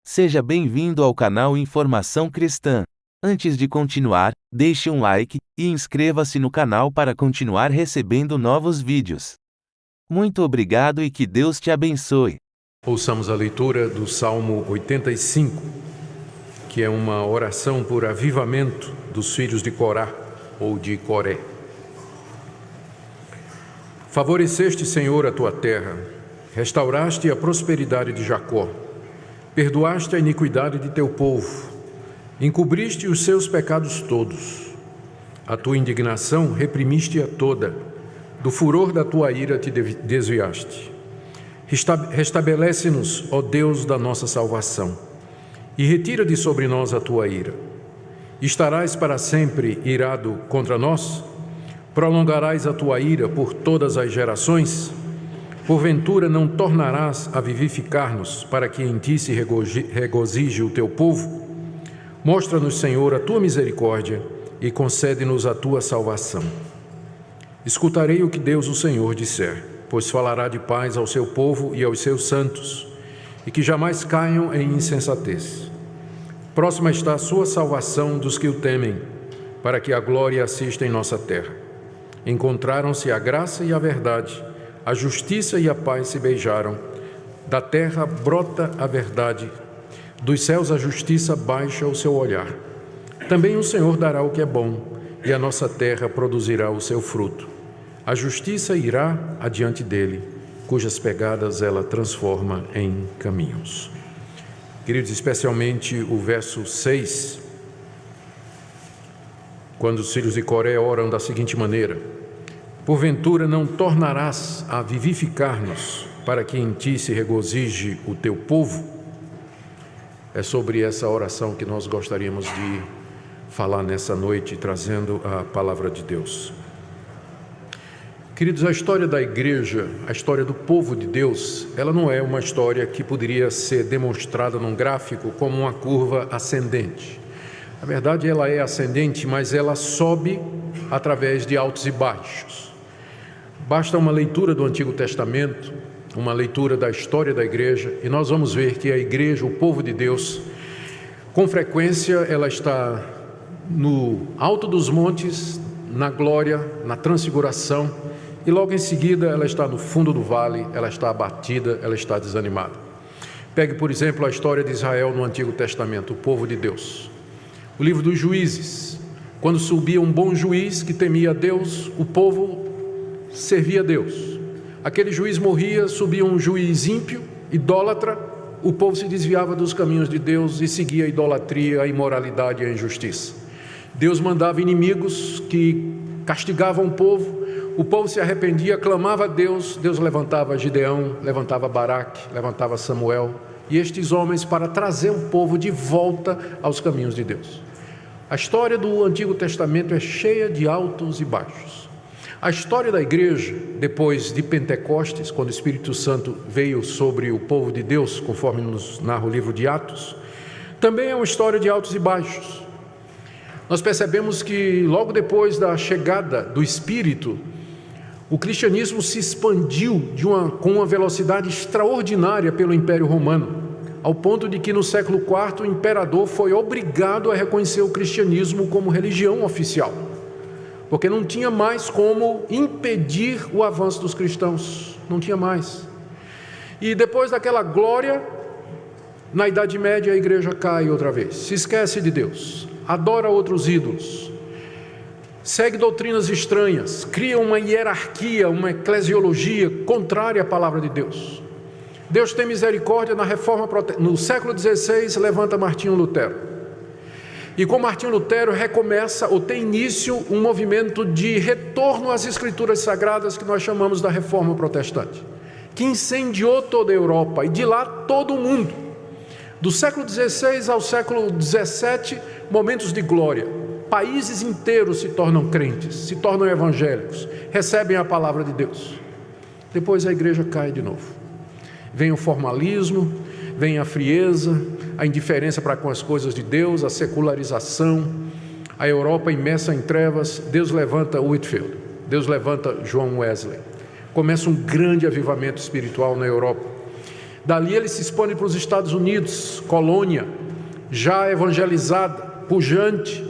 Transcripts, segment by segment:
Seja bem-vindo ao canal Informação Cristã. Antes de continuar, deixe um like e inscreva-se no canal para continuar recebendo novos vídeos. Muito obrigado e que Deus te abençoe. Ouçamos a leitura do Salmo 85, que é uma oração por avivamento dos filhos de Corá, ou de Coré. Favoreceste, Senhor, a tua terra, restauraste a prosperidade de Jacó, perdoaste a iniquidade de teu povo, encobriste os seus pecados todos. A tua indignação reprimiste-a toda, do furor da tua ira te desviaste. Restabelece-nos, ó Deus da nossa salvação, e retira de sobre nós a tua ira. Estarás para sempre irado contra nós? Prolongarás a tua ira por todas as gerações? Porventura não tornarás a vivificar-nos, para que em ti se regozije o teu povo? Mostra-nos, Senhor, a tua misericórdia e concede-nos a tua salvação. Escutarei o que Deus, o Senhor, disser, pois falará de paz ao seu povo e aos seus santos, e que jamais caiam em insensatez. Próxima está a sua salvação dos que o temem, para que a glória assista em nossa terra. Encontraram-se a graça e a verdade, a justiça e a paz se beijaram. Da terra brota a verdade, dos céus a justiça baixa o seu olhar. Também o Senhor dará o que é bom, e a nossa terra produzirá o seu fruto. A justiça irá adiante dele, cujas pegadas ela transforma em caminhos. Queridos, especialmente o verso 6, quando os filhos de Coré oram da seguinte maneira: porventura não tornarás a vivificar-nos, para que em ti se regozije o teu povo? É sobre essa oração que nós gostaríamos de falar nessa noite, trazendo a palavra de Deus. Queridos, a história da igreja, a história do povo de Deus, ela não é uma história que poderia ser demonstrada num gráfico como uma curva ascendente. Na verdade, ela é ascendente, mas ela sobe através de altos e baixos. Basta uma leitura do Antigo Testamento, uma leitura da história da igreja, e nós vamos ver que a igreja, o povo de Deus, com frequência ela está no alto dos montes, na glória, na transfiguração, e logo em seguida ela está no fundo do vale, ela está abatida, ela está desanimada. Pegue, por exemplo, a história de Israel no Antigo Testamento, o povo de Deus. O livro dos Juízes, quando subia um bom juiz que temia a Deus, o povo servia a Deus. Aquele juiz morria, subia um juiz ímpio, idólatra, o povo se desviava dos caminhos de Deus e seguia a idolatria, a imoralidade e a injustiça. Deus mandava inimigos que castigavam o povo se arrependia, clamava a Deus, Deus levantava Gideão, levantava Baraque, levantava Samuel, e estes homens para trazer o povo de volta aos caminhos de Deus. A história do Antigo Testamento é cheia de altos e baixos. A história da igreja, depois de Pentecostes, quando o Espírito Santo veio sobre o povo de Deus, conforme nos narra o livro de Atos, também é uma história de altos e baixos. Nós percebemos que logo depois da chegada do Espírito, o cristianismo se expandiu com uma velocidade extraordinária pelo Império Romano, ao ponto de que no século IV o imperador foi obrigado a reconhecer o cristianismo como religião oficial, porque não tinha mais como impedir o avanço dos cristãos, não tinha mais. E depois daquela glória, na Idade Média a igreja cai outra vez, se esquece de Deus, adora outros ídolos, segue doutrinas estranhas, cria uma hierarquia, uma eclesiologia contrária à palavra de Deus. Deus tem misericórdia na reforma no século XVI, levanta Martinho Lutero. E com Martinho Lutero recomeça, ou tem início, um movimento de retorno às escrituras sagradas que nós chamamos da reforma protestante, que incendiou toda a Europa e de lá todo o mundo. Do século XVI ao século XVII, momentos de glória. Países inteiros se tornam crentes, se tornam evangélicos, recebem a palavra de Deus. Depois a igreja cai de novo. Vem o formalismo, vem a frieza, a indiferença para com as coisas de Deus, a secularização, a Europa imersa em trevas. Deus levanta Whitefield, Deus levanta John Wesley. Começa um grande avivamento espiritual na Europa. Dali ele se expõe para os Estados Unidos, colônia, já evangelizada, pujante,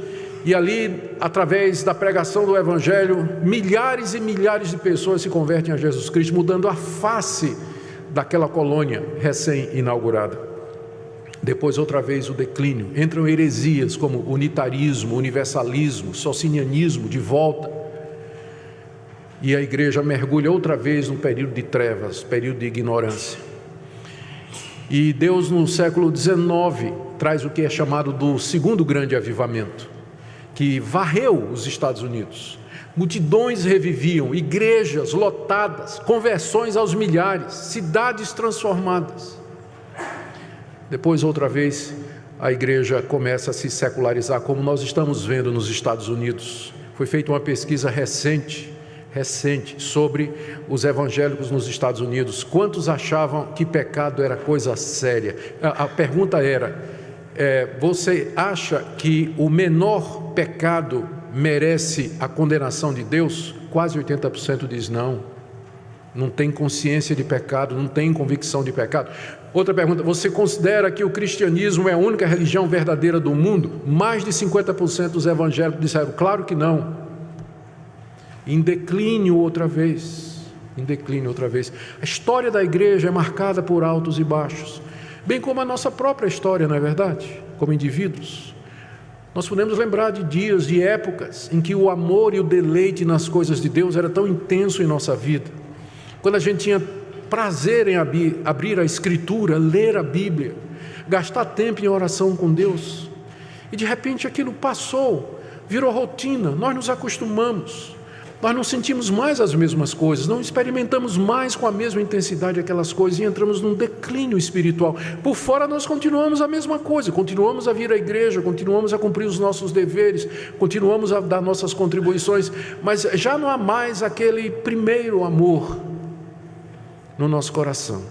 e ali, através da pregação do Evangelho, milhares e milhares de pessoas se convertem a Jesus Cristo, mudando a face daquela colônia recém-inaugurada. Depois, outra vez, o declínio. Entram heresias como unitarismo, universalismo, socinianismo de volta. E a igreja mergulha outra vez num período de trevas, período de ignorância. E Deus, no século XIX, traz o que é chamado do segundo grande avivamento, que varreu os Estados Unidos. Multidões reviviam, igrejas lotadas, conversões aos milhares, cidades transformadas. Depois, outra vez, a igreja começa a se secularizar, como nós estamos vendo nos Estados Unidos. Foi feita uma pesquisa recente sobre os evangélicos nos Estados Unidos. Quantos achavam que pecado era coisa séria? A pergunta era: você acha que o menor pecado merece a condenação de Deus? Quase 80% diz não. Não tem consciência de pecado, não tem convicção de pecado. Outra pergunta: você considera que o cristianismo é a única religião verdadeira do mundo? Mais de 50% dos evangélicos disseram claro que não. Em declínio outra vez. A história da igreja é marcada por altos e baixos, bem como a nossa própria história, não é verdade? Como indivíduos, nós podemos lembrar de dias, de épocas em que o amor e o deleite nas coisas de Deus era tão intenso em nossa vida, quando a gente tinha prazer em abrir a Escritura, ler a Bíblia, gastar tempo em oração com Deus, e de repente aquilo passou, virou rotina, nós nos acostumamos. Nós não sentimos mais as mesmas coisas, não experimentamos mais com a mesma intensidade aquelas coisas e entramos num declínio espiritual. Por fora nós continuamos a mesma coisa, continuamos a vir à igreja, continuamos a cumprir os nossos deveres, continuamos a dar nossas contribuições, mas já não há mais aquele primeiro amor no nosso coração.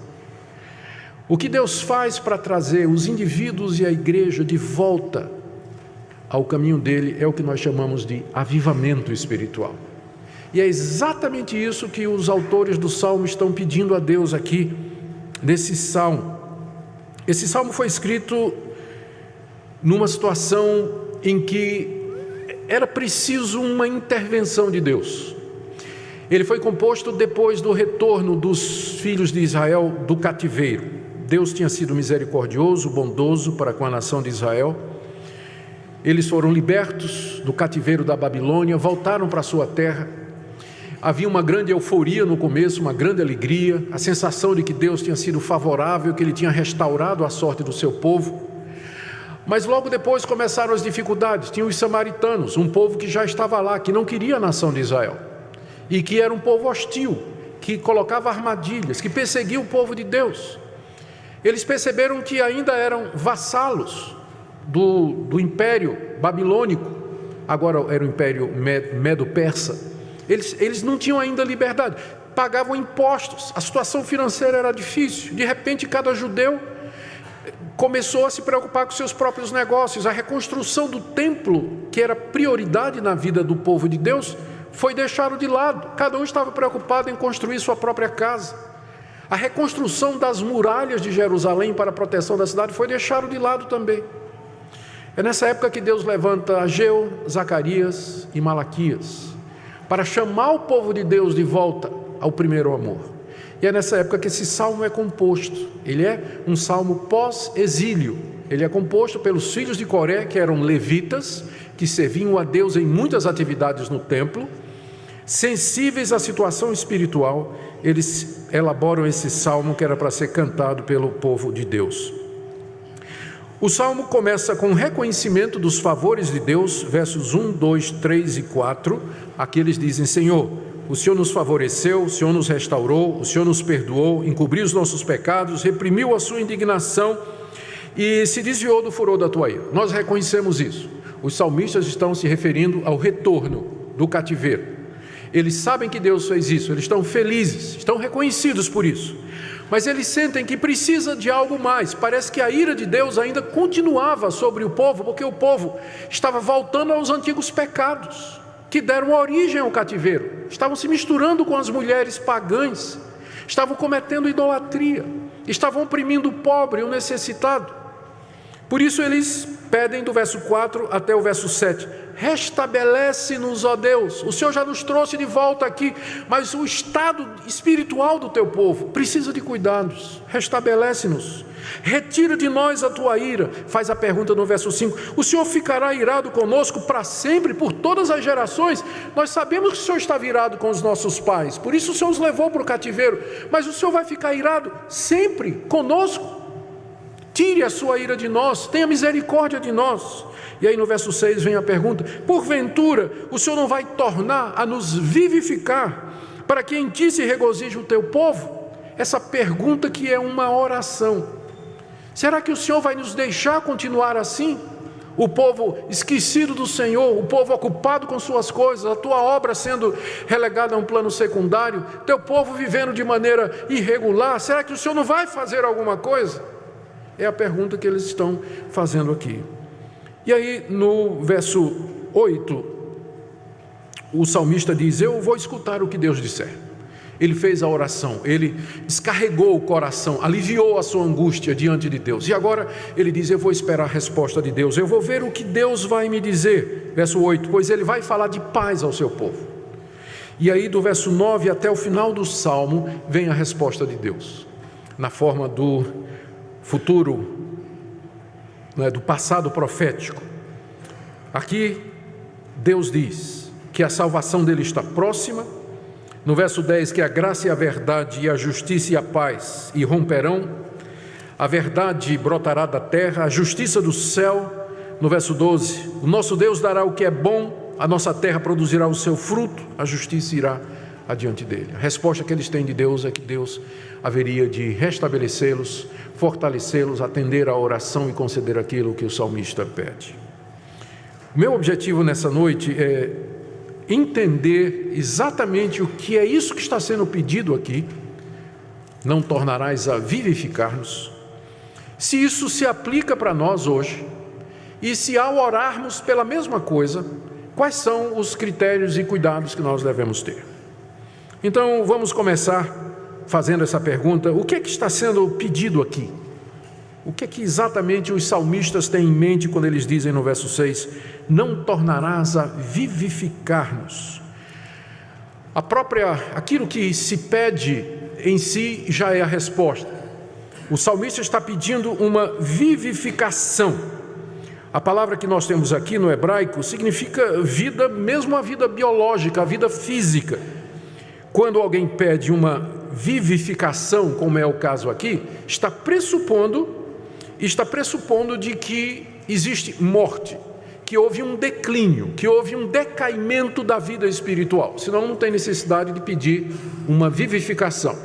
O que Deus faz para trazer os indivíduos e a igreja de volta ao caminho dele é o que nós chamamos de avivamento espiritual. E é exatamente isso que os autores do Salmo estão pedindo a Deus aqui, nesse Salmo. Esse Salmo foi escrito numa situação em que era preciso uma intervenção de Deus. Ele foi composto depois do retorno dos filhos de Israel do cativeiro. Deus tinha sido misericordioso, bondoso para com a nação de Israel. Eles foram libertos do cativeiro da Babilônia, voltaram para a sua terra. Havia uma grande euforia no começo, uma grande alegria, a sensação de que Deus tinha sido favorável, que Ele tinha restaurado a sorte do seu povo. Mas logo depois começaram as dificuldades. Tinha os samaritanos, um povo que já estava lá, que não queria a nação de Israel, e que era um povo hostil, que colocava armadilhas, que perseguia o povo de Deus. Eles perceberam que ainda eram vassalos do império babilônico, agora era o império medo-persa. Eles não tinham ainda liberdade, pagavam impostos, a situação financeira era difícil. De repente, cada judeu começou a se preocupar com seus próprios negócios. A reconstrução do templo, que era prioridade na vida do povo de Deus, foi deixado de lado. Cada um estava preocupado em construir sua própria casa. A reconstrução das muralhas de Jerusalém para a proteção da cidade foi deixado de lado também. É nessa época que Deus levanta Ageu, Zacarias e Malaquias para chamar o povo de Deus de volta ao primeiro amor. E é nessa época que esse salmo é composto. Ele é um salmo pós-exílio. Ele é composto pelos filhos de Coré, que eram levitas, que serviam a Deus em muitas atividades no templo. Sensíveis à situação espiritual, eles elaboram esse salmo que era para ser cantado pelo povo de Deus. O salmo começa com o reconhecimento dos favores de Deus, versos 1, 2, 3 e 4. Aqui eles dizem: Senhor, o Senhor nos favoreceu, o Senhor nos restaurou, o Senhor nos perdoou, encobriu os nossos pecados, reprimiu a sua indignação e se desviou do furor da tua ira. Nós reconhecemos isso. Os salmistas estão se referindo ao retorno do cativeiro. Eles sabem que Deus fez isso, eles estão felizes, estão reconhecidos por isso. Mas eles sentem que precisa de algo mais. Parece que a ira de Deus ainda continuava sobre o povo, porque o povo estava voltando aos antigos pecados que deram origem ao cativeiro. Estavam se misturando com as mulheres pagãs, estavam cometendo idolatria, estavam oprimindo o pobre e o necessitado. Por isso eles pedem do verso 4 até o verso 7, restabelece-nos, ó Deus. O Senhor já nos trouxe de volta aqui, mas o estado espiritual do teu povo precisa de cuidados. Restabelece-nos, retira de nós a tua ira. Faz a pergunta no verso 5, o Senhor ficará irado conosco para sempre, por todas as gerações? Nós sabemos que o Senhor está irado com os nossos pais, por isso o Senhor os levou para o cativeiro, mas o Senhor vai ficar irado sempre conosco? Tire a sua ira de nós, tenha misericórdia de nós. E aí no verso 6 vem a pergunta, porventura o Senhor não vai tornar a nos vivificar, para que em ti se regozije o teu povo? Essa pergunta que é uma oração. Será que o Senhor vai nos deixar continuar assim? O povo esquecido do Senhor, o povo ocupado com suas coisas, a tua obra sendo relegada a um plano secundário, teu povo vivendo de maneira irregular, será que o Senhor não vai fazer alguma coisa? É a pergunta que eles estão fazendo aqui. E aí no verso 8, o salmista diz, eu vou escutar o que Deus disser. Ele fez a oração, ele descarregou o coração, aliviou a sua angústia diante de Deus. E agora ele diz, eu vou esperar a resposta de Deus, eu vou ver o que Deus vai me dizer. Verso 8, pois ele vai falar de paz ao seu povo. E aí do verso 9 até o final do salmo, vem a resposta de Deus, na forma do futuro, do passado profético. Aqui Deus diz que a salvação dele está próxima. No verso 10, que a graça e a verdade e a justiça e a paz irromperão, a verdade brotará da terra, a justiça do céu. No verso 12, o nosso Deus dará o que é bom, a nossa terra produzirá o seu fruto, a justiça irá adiante dele. A resposta que eles têm de Deus é que Deus haveria de restabelecê-los, fortalecê-los, atender à oração e conceder aquilo que o salmista pede. O meu objetivo nessa noite é entender exatamente o que é isso que está sendo pedido aqui, não tornarás a vivificar-nos, se isso se aplica para nós hoje, e se ao orarmos pela mesma coisa, quais são os critérios e cuidados que nós devemos ter. Então vamos começar fazendo essa pergunta, o que é que está sendo pedido aqui? O que é que exatamente os salmistas têm em mente quando eles dizem no verso 6, não tornarás a vivificar-nos? Aquilo que se pede em si já é a resposta. O salmista está pedindo uma vivificação. A palavra que nós temos aqui no hebraico significa vida, mesmo a vida biológica, a vida física. Quando alguém pede uma vivificação, como é o caso aqui, está pressupondo de que existe morte, que houve um declínio, que houve um decaimento da vida espiritual, senão não tem necessidade de pedir uma vivificação.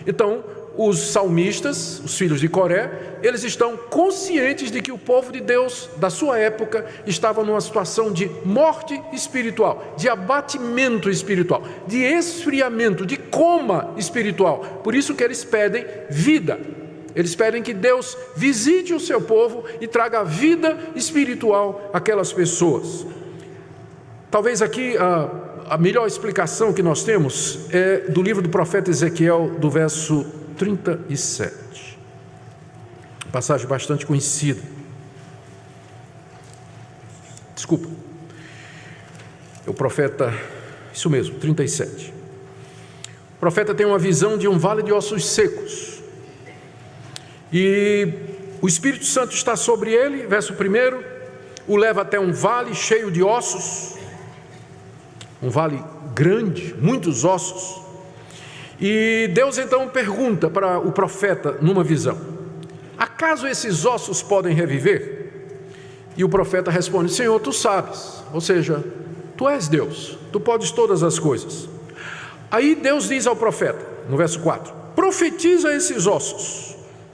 Então, os salmistas, os filhos de Coré, eles estão conscientes de que o povo de Deus, da sua época, estava numa situação de morte espiritual, de abatimento espiritual, de esfriamento, de coma espiritual. Por isso que eles pedem vida. Eles pedem que Deus visite o seu povo e traga vida espiritual àquelas pessoas. Talvez aqui a melhor explicação que nós temos é do livro do profeta Ezequiel, do verso 37. Passagem bastante conhecida. Desculpa. É o profeta, isso mesmo, 37. O profeta tem uma visão de um vale de ossos secos. E o Espírito Santo está sobre ele, verso 1, o leva até um vale cheio de ossos, um vale grande, muitos ossos. E Deus então pergunta para o profeta numa visão, acaso esses ossos podem reviver? E o profeta responde, Senhor, tu sabes, ou seja, tu és Deus, tu podes todas as coisas. Aí Deus diz ao profeta, no verso 4, profetiza esses ossos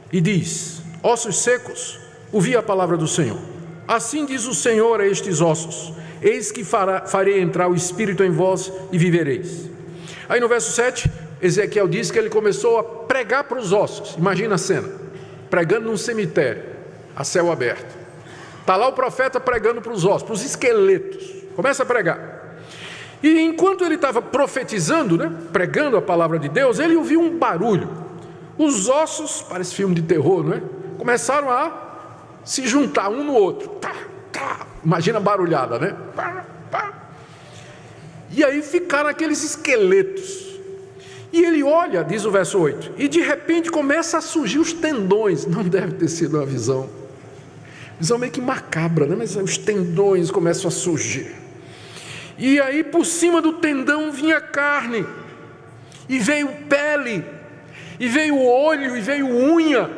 e diz, ossos secos, ouvi a palavra do Senhor. Assim diz o Senhor a estes ossos, eis que farei entrar o Espírito em vós e vivereis. Aí no verso 7, Ezequiel diz que ele começou a pregar para os ossos. Imagina a cena, pregando num cemitério, a céu aberto. Está lá o profeta pregando para os ossos, para os esqueletos. Começa a pregar. E enquanto ele estava profetizando, pregando a palavra de Deus, ele ouviu um barulho. os ossos, parece filme de terror, não é? Começaram a se juntar um no outro. Tá, tá. Imagina a barulhada, né? Pá, pá. E aí ficaram aqueles esqueletos. E ele olha, diz o verso 8, e de repente começa a surgir os tendões. Não deve ter sido uma visão meio que macabra, né? Mas os tendões começam a surgir. E aí por cima do tendão vinha carne, e veio pele, e veio olho, e veio unha.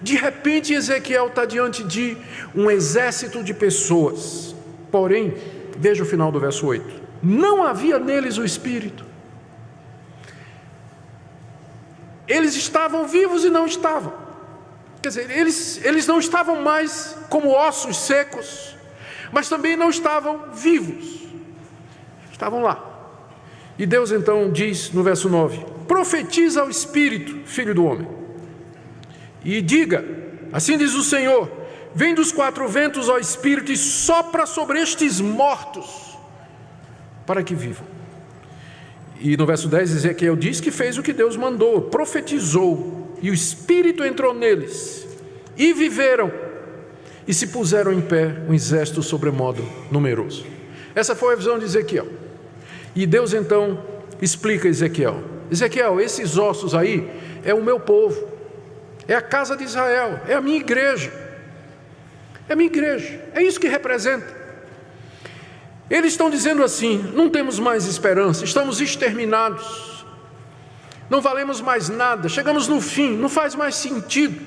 De repente Ezequiel está diante de um exército de pessoas. Porém, veja o final do verso 8: não havia neles o Espírito. Eles estavam vivos e não estavam. Quer dizer, eles não estavam mais como ossos secos, mas também não estavam vivos. Estavam lá. E Deus então diz no verso 9: profetiza ao Espírito, filho do homem, e diga, assim diz o Senhor: vem dos quatro ventos, ó Espírito, e sopra sobre estes mortos, para que vivam. E no verso 10, Ezequiel diz que fez o que Deus mandou, profetizou, e o Espírito entrou neles, e viveram, e se puseram em pé um exército sobremodo numeroso. Essa foi a visão de Ezequiel. E Deus então explica a Ezequiel: Ezequiel, esses ossos aí é o meu povo, é a casa de Israel, é a minha igreja, é a minha igreja, é isso que representa. Eles estão dizendo assim: não temos mais esperança, estamos exterminados, não valemos mais nada, chegamos no fim, não faz mais sentido.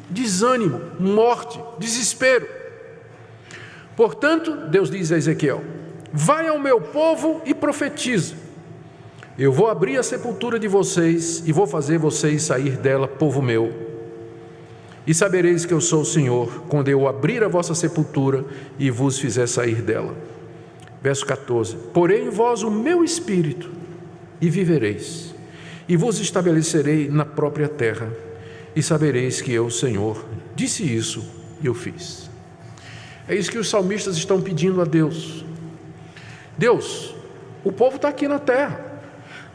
Desânimo, morte, desespero. Portanto, Deus diz a Ezequiel: vai ao meu povo e profetiza. Eu vou abrir a sepultura de vocês e vou fazer vocês sair dela, povo meu. E sabereis que eu sou o Senhor, quando eu abrir a vossa sepultura e vos fizer sair dela. Verso 14: porém em vós o meu espírito, e vivereis, e vos estabelecerei na própria terra, e sabereis que eu, o Senhor, disse isso e eu fiz. É isso que os salmistas estão pedindo a Deus. Deus, o povo está aqui na terra,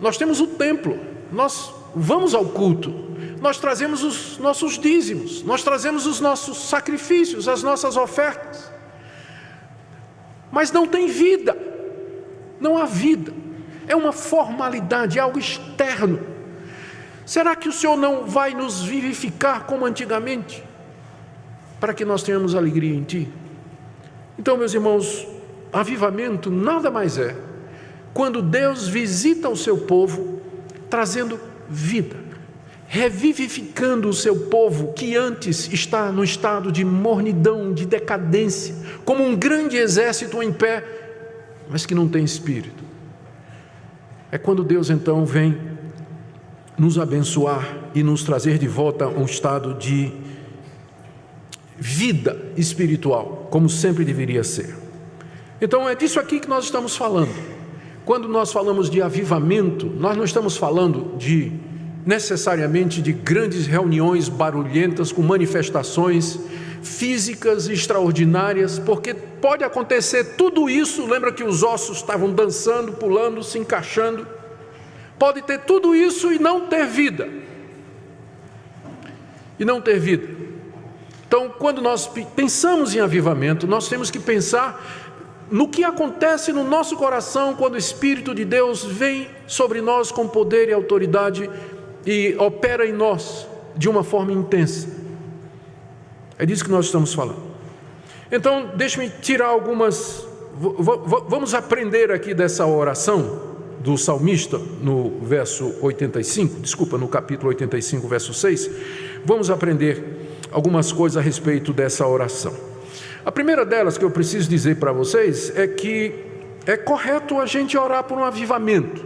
nós temos o templo, nós vamos ao culto, nós trazemos os nossos dízimos, nós trazemos os nossos sacrifícios, as nossas ofertas, mas não tem vida, não há vida, é uma formalidade, é algo externo. Será que o Senhor não vai nos vivificar como antigamente, para que nós tenhamos alegria em Ti? Então, meus irmãos, avivamento nada mais é quando Deus visita o seu povo, trazendo vida, revivificando o seu povo que antes está no estado de mornidão, de decadência, como um grande exército em pé, mas que não tem espírito. É quando Deus então vem nos abençoar e nos trazer de volta a um estado de vida espiritual, como sempre deveria ser. Então é disso aqui que nós estamos falando. Quando nós falamos de avivamento, nós não estamos falando necessariamente de grandes reuniões barulhentas com manifestações físicas extraordinárias, porque pode acontecer tudo isso. Lembra que os ossos estavam dançando, pulando, se encaixando? Pode ter tudo isso e não ter vida. Então, quando nós pensamos em avivamento, nós temos que pensar no que acontece no nosso coração quando o Espírito de Deus vem sobre nós com poder e autoridade e opera em nós de uma forma intensa. É disso que nós estamos falando. Então, deixe-me tirar algumas... Vamos aprender aqui dessa oração do salmista no verso 85, no capítulo 85, verso 6. Vamos aprender algumas coisas a respeito dessa oração. A primeira delas que eu preciso dizer para vocês é que é correto a gente orar por um avivamento.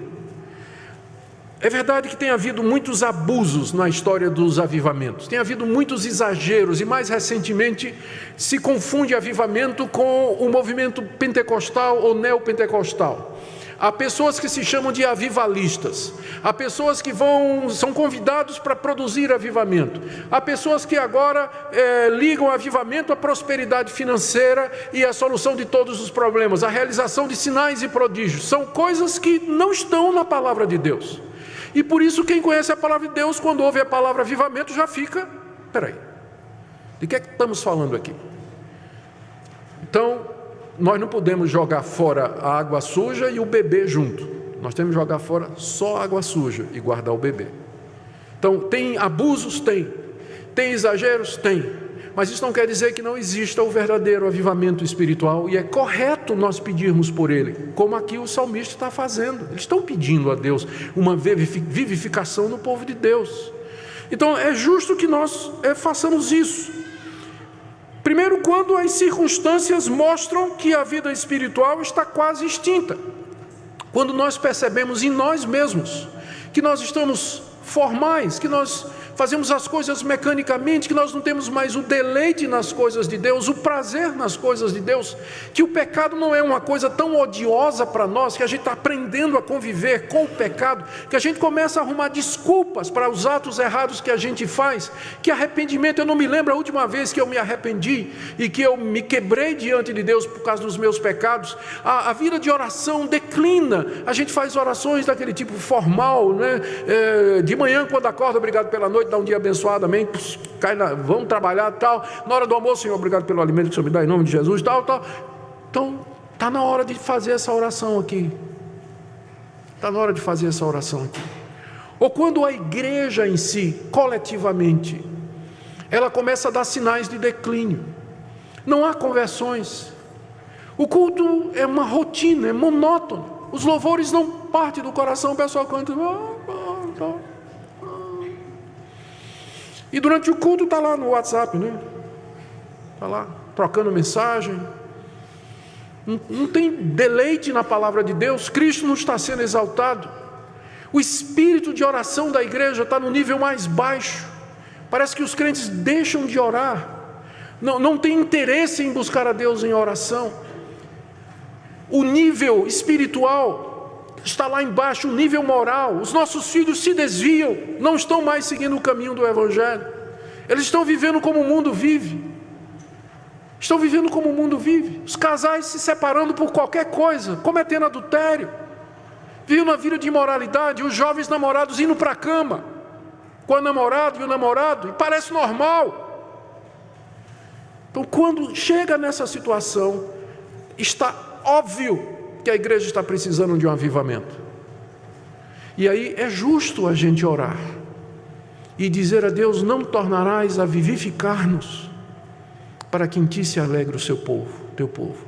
É verdade que tem havido muitos abusos na história dos avivamentos, tem havido muitos exageros, e mais recentemente se confunde avivamento com o movimento pentecostal ou neopentecostal. Há pessoas que se chamam de avivalistas, há pessoas que são convidados para produzir avivamento, há pessoas que agora ligam o avivamento à prosperidade financeira e à solução de todos os problemas, à realização de sinais e prodígios. São coisas que não estão na palavra de Deus. E por isso quem conhece a palavra de Deus, quando ouve a palavra avivamento, já fica, peraí, de que é que estamos falando aqui? Então, nós não podemos jogar fora a água suja e o bebê junto. Nós temos que jogar fora só a água suja e guardar o bebê. Então, tem abusos? Tem exageros? Tem. Mas isso não quer dizer que não exista o verdadeiro avivamento espiritual, e é correto nós pedirmos por ele, como aqui o salmista está fazendo. Eles estão pedindo a Deus uma vivificação no povo de Deus. Então é justo que nós façamos isso. Primeiro, quando as circunstâncias mostram que a vida espiritual está quase extinta. Quando nós percebemos em nós mesmos que nós estamos formais, que nós fazemos as coisas mecanicamente, que nós não temos mais o deleite nas coisas de Deus, o prazer nas coisas de Deus, que o pecado não é uma coisa tão odiosa para nós, que a gente está aprendendo a conviver com o pecado, que a gente começa a arrumar desculpas para os atos errados que a gente faz, que arrependimento, eu não me lembro a última vez que eu me arrependi e que eu me quebrei diante de Deus por causa dos meus pecados. A vida de oração declina, a gente faz orações daquele tipo formal, né? De manhã quando acorda, obrigado pela noite, dá um dia abençoado, amém, vamos trabalhar, tal, na hora do almoço, Senhor, obrigado pelo alimento que o Senhor me dá, em nome de Jesus, tal. Então, está na hora de fazer essa oração aqui, ou quando a igreja em si, coletivamente, ela começa a dar sinais de declínio, não há conversões, o culto é uma rotina, é monótono, os louvores não partem do coração, o pessoal canta, e durante o culto está lá no WhatsApp, né? Está lá, trocando mensagem. Não tem deleite na palavra de Deus. Cristo não está sendo exaltado. O espírito de oração da igreja está no nível mais baixo. Parece que os crentes deixam de orar. Não tem interesse em buscar a Deus em oração. O nível espiritual está lá embaixo, o nível moral. Os nossos filhos se desviam, não estão mais seguindo o caminho do Evangelho. Eles estão vivendo como o mundo vive. Os casais se separando por qualquer coisa, cometendo adultério, vivendo uma vida de imoralidade. Os jovens namorados indo para a cama com a namorada e o namorado, e parece normal. Então, quando chega nessa situação, está óbvio que a igreja está precisando de um avivamento. E aí é justo a gente orar e dizer a Deus: não tornarás a vivificar-nos, para que em ti se alegre o teu povo.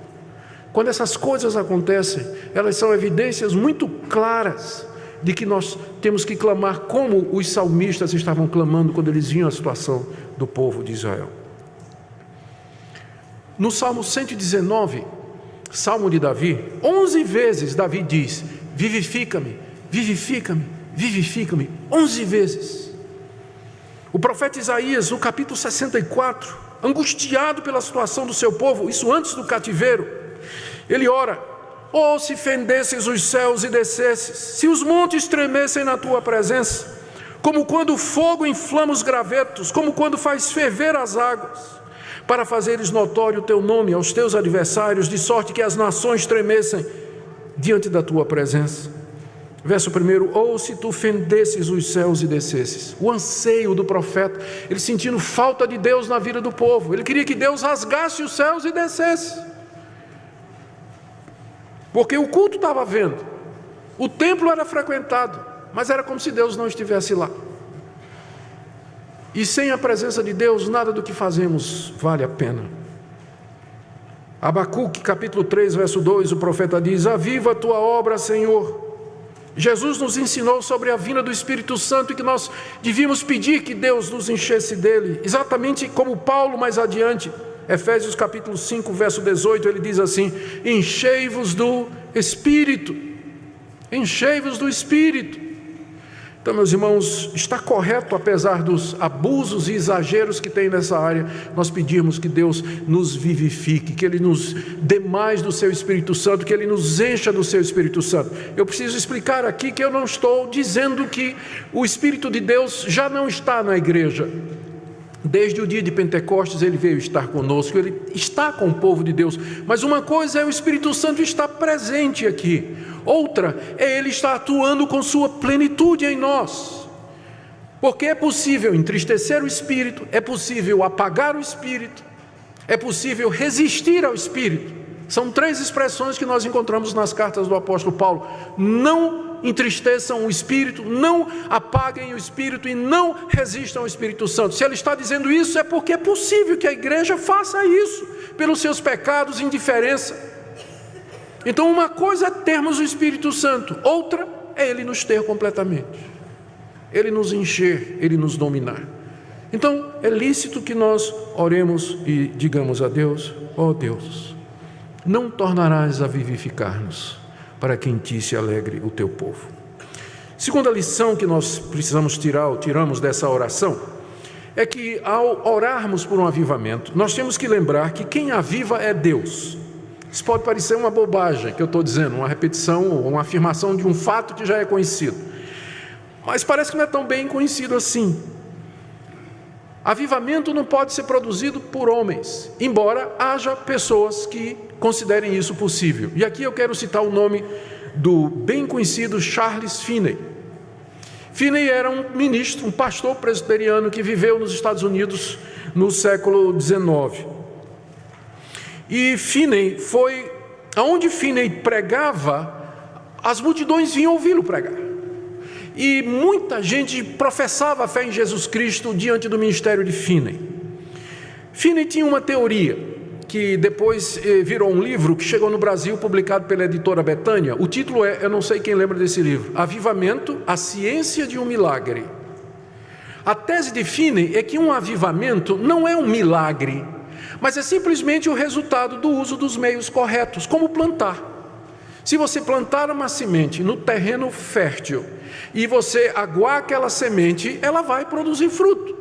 Quando essas coisas acontecem, elas são evidências muito claras de que nós temos que clamar como os salmistas estavam clamando quando eles viam a situação do povo de Israel. No Salmo 119, Salmo de Davi, 11 vezes Davi diz: vivifica-me, vivifica-me, vivifica-me, 11 vezes. O profeta Isaías, no capítulo 64, angustiado pela situação do seu povo, isso antes do cativeiro, ele ora: oh, se fendesses os céus e descesses, se os montes tremessem na tua presença, como quando o fogo inflama os gravetos, como quando faz ferver as águas, para fazeres notório o teu nome aos teus adversários, de sorte que as nações tremessem diante da tua presença. Verso 1: ou se tu fendesses os céus e descesses. O anseio do profeta, ele sentindo falta de Deus na vida do povo, ele queria que Deus rasgasse os céus e descesse, porque o culto estava vendo, o templo era frequentado, mas era como se Deus não estivesse lá. E sem a presença de Deus, nada do que fazemos vale a pena. Abacuque, capítulo 3, verso 2, o profeta diz: aviva a tua obra, Senhor. Jesus nos ensinou sobre a vinda do Espírito Santo e que nós devíamos pedir que Deus nos enchesse dele, exatamente como Paulo mais adiante, Efésios capítulo 5, verso 18, ele diz assim: enchei-vos do Espírito, enchei-vos do Espírito. Então, meus irmãos, está correto, apesar dos abusos e exageros que tem nessa área, nós pedirmos que Deus nos vivifique, que Ele nos dê mais do Seu Espírito Santo, que Ele nos encha do Seu Espírito Santo. Eu preciso explicar aqui que eu não estou dizendo que o Espírito de Deus já não está na igreja. Desde o dia de Pentecostes ele veio estar conosco, ele está com o povo de Deus. Mas uma coisa é o Espírito Santo estar presente aqui, outra é ele estar atuando com sua plenitude em nós. Porque é possível entristecer o Espírito, é possível apagar o Espírito, é possível resistir ao Espírito. São 3 expressões que nós encontramos nas cartas do apóstolo Paulo: não entristeçam o Espírito, não apaguem o Espírito e não resistam ao Espírito Santo. Se ele está dizendo isso, é porque é possível que a igreja faça isso, pelos seus pecados e indiferença. Então uma coisa é termos o Espírito Santo, outra é ele nos ter completamente, ele nos encher, ele nos dominar. Então é lícito que nós oremos e digamos a Deus: ó Deus, não tornarás a vivificar-nos, para que em ti se alegre o teu povo. Segunda lição que nós precisamos tiramos dessa oração, é que ao orarmos por um avivamento, nós temos que lembrar que quem aviva é Deus. Isso pode parecer uma bobagem que eu estou dizendo, uma repetição ou uma afirmação de um fato que já é conhecido, mas parece que não é tão bem conhecido assim. Avivamento não pode ser produzido por homens, embora haja pessoas que considerem isso possível. E aqui eu quero citar o nome do bem conhecido Charles Finney. Finney era um ministro, um pastor presbiteriano que viveu nos Estados Unidos no século XIX. E Finney foi, aonde Finney pregava, as multidões vinham ouvi-lo pregar. E muita gente professava a fé em Jesus Cristo diante do ministério de Finney. Finney tinha uma teoria que depois virou um livro que chegou no Brasil, publicado pela editora Betânia. O título é, eu não sei quem lembra desse livro, Avivamento, a Ciência de um Milagre. A tese de Finney é que um avivamento não é um milagre, mas é simplesmente o resultado do uso dos meios corretos, como plantar. Se você plantar uma semente no terreno fértil e você aguar aquela semente, ela vai produzir fruto.